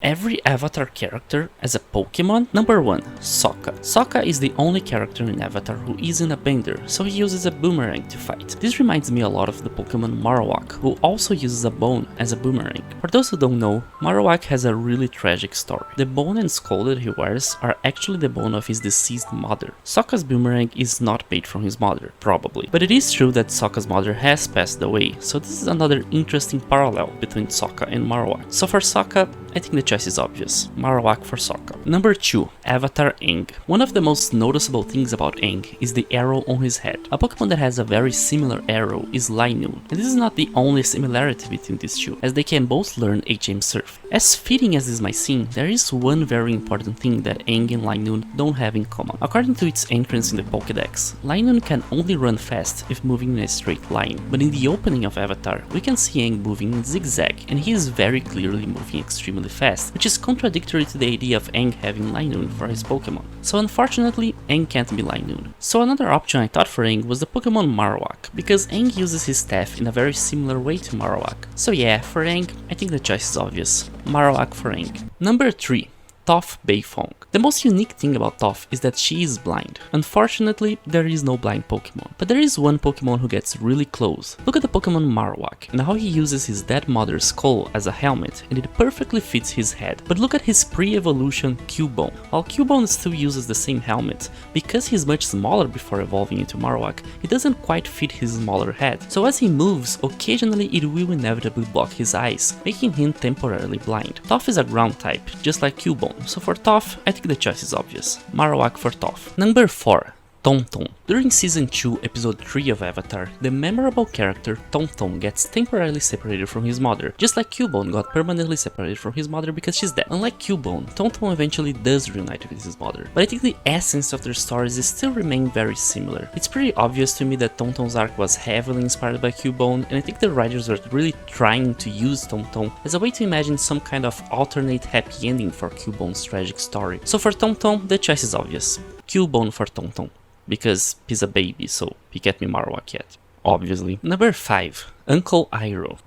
every Avatar character as a Pokémon? Number 1. Sokka. Sokka is the only character in Avatar who isn't a bender, so he uses a boomerang to fight. This reminds me a lot of the Pokémon Marowak, who also uses a bone as a boomerang. For those who don't know, Marowak has a really tragic story. The bone and skull that he wears are actually the bone of his deceased mother. Sokka's boomerang is not made from his mother, probably, but it is true that Sokka's mother has passed away, so this is another interesting parallel between Sokka and Marowak. So for Sokka, I think the choice is obvious. Marowak for Sokka. Number 2. Avatar Aang. One of the most noticeable things about Aang is the arrow on his head. A Pokémon that has a very similar arrow is Linoone, and this is not the only similarity between these two, as they can both learn HM Surf. As fitting as this might seem, there is one very important thing that Aang and Linoone don't have in common. According to its entrance in the Pokédex, Linoone can only run fast if moving in a straight line, but in the opening of Avatar, we can see Aang moving in zigzag, and he is very clearly moving extremely fast, which is contradictory to the idea of Aang having Linoone for his Pokémon. So unfortunately, Aang can't be Linoone. So another option I thought for Aang was the Pokémon Marowak, because Aang uses his staff in a very similar way to Marowak. So yeah, for Aang, I think the choice is obvious. Marowak for Aang. Number 3. Toph Beifong. The most unique thing about Toph is that she is blind. Unfortunately, there is no blind Pokemon, but there is one Pokemon who gets really close. Look at the Pokemon Marowak and how he uses his dead mother's skull as a helmet, and it perfectly fits his head. But look at his pre-evolution Cubone. While Cubone still uses the same helmet, because he's much smaller before evolving into Marowak, it doesn't quite fit his smaller head. So as he moves, occasionally it will inevitably block his eyes, making him temporarily blind. Toph is a ground type, just like Cubone. So for Toph, I think the choice is obvious. Marowak for Toph. Number 4. Tonton. During Season 2, Episode 3 of Avatar, the memorable character Tonton gets temporarily separated from his mother, just like Cubone got permanently separated from his mother because she's dead. Unlike Cubone, Tonton eventually does reunite with his mother, but I think the essence of their stories still remain very similar. It's pretty obvious to me that Tonton's arc was heavily inspired by Cubone, and I think the writers were really trying to use Tonton as a way to imagine some kind of alternate happy ending for Cubone's tragic story. So for Tonton, the choice is obvious. Cubone for Tonton. Because he's a baby, so he can't be Marowak yet, obviously. Number 5. Uncle Iroh.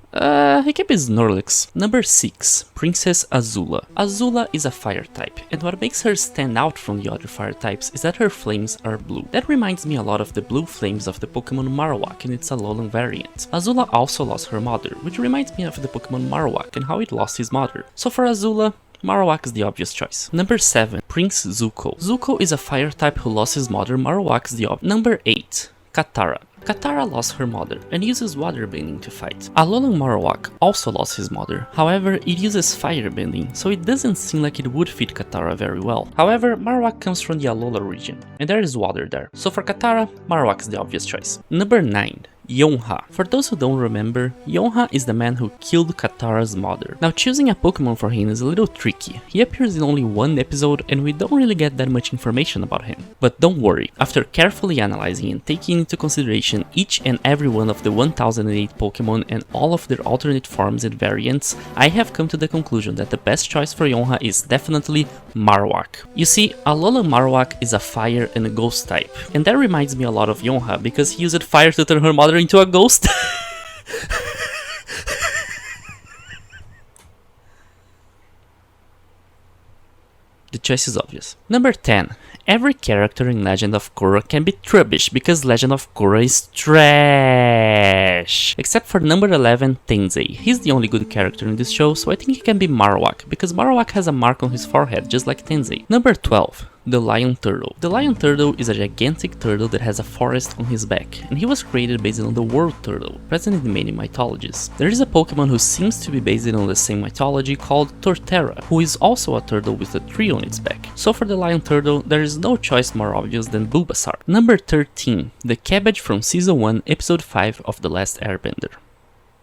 He can be Snorlax. Number 6. Princess Azula. Azula is a fire type, and what makes her stand out from the other fire types is that her flames are blue. That reminds me a lot of the blue flames of the Pokemon Marowak in its Alolan variant. Azula also lost her mother, which reminds me of the Pokemon Marowak and how it lost his mother. So for Azula, Marowak is the obvious choice. Number 7. Prince Zuko. Zuko is a fire type who lost his mother. Marowak is the obvious. Number 8. Katara. Katara lost her mother and uses water bending to fight. Alolan Marowak also lost his mother, however it uses fire bending, so it doesn't seem like it would fit Katara very well. However, Marowak comes from the Alola region, and there is water there, so for Katara, Marowak is the obvious choice. Number 9. Yonha. For those who don't remember, Yonha is the man who killed Katara's mother. Now choosing a Pokemon for him is a little tricky. He appears in only one episode and we don't really get that much information about him. But don't worry, after carefully analyzing and taking into consideration each and every one of the 1008 Pokemon and all of their alternate forms and variants, I have come to the conclusion that the best choice for Yonha is definitely Marowak. You see, Alolan Marowak is a fire and a ghost type, and that reminds me a lot of Yonha because he used fire to turn her mother into a ghost. The choice is obvious. Number 10. Every character in Legend of Korra can be trubbish because Legend of Korra is trash. Except for number 11, Tensei. He's the only good character in this show, so I think he can be Marowak, because Marowak has a mark on his forehead just like Tensei. Number 12. The Lion Turtle. The Lion Turtle is a gigantic turtle that has a forest on his back, and he was created based on the World Turtle, present in many mythologies. There is a Pokemon who seems to be based on the same mythology called Torterra, who is also a turtle with a tree on its back. So for the Lion Turtle, there is no choice more obvious than Bulbasaur. Number 13. The Cabbage from Season 1, Episode 5 of The Last Airbender.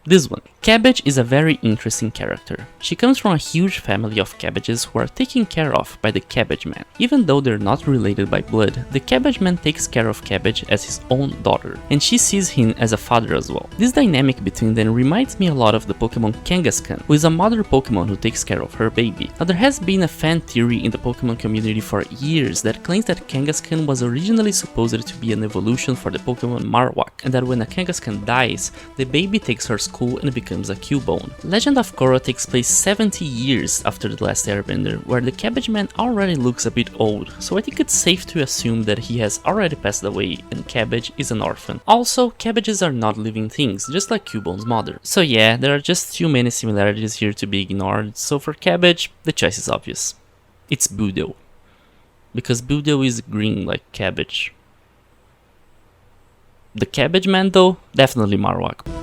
This one. Cabbage is a very interesting character. She comes from a huge family of cabbages who are taken care of by the Cabbage Man. Even though they're not related by blood, the Cabbage Man takes care of Cabbage as his own daughter, and she sees him as a father as well. This dynamic between them reminds me a lot of the Pokemon Kangaskhan, who is a mother Pokemon who takes care of her baby. Now there has been a fan theory in the Pokemon community for years that claims that Kangaskhan was originally supposed to be an evolution for the Pokemon Marowak, and that when a Kangaskhan dies, the baby takes her skull cool and becomes a Cubone. Legend of Korra takes place 70 years after The Last Airbender, where the Cabbage Man already looks a bit old, so I think it's safe to assume that he has already passed away and Cabbage is an orphan. Also, cabbages are not living things, just like Cubone's mother. So yeah, there are just too many similarities here to be ignored, so for Cabbage, the choice is obvious. It's Budo. Because Budo is green like cabbage. The Cabbage Man though, definitely Marowak.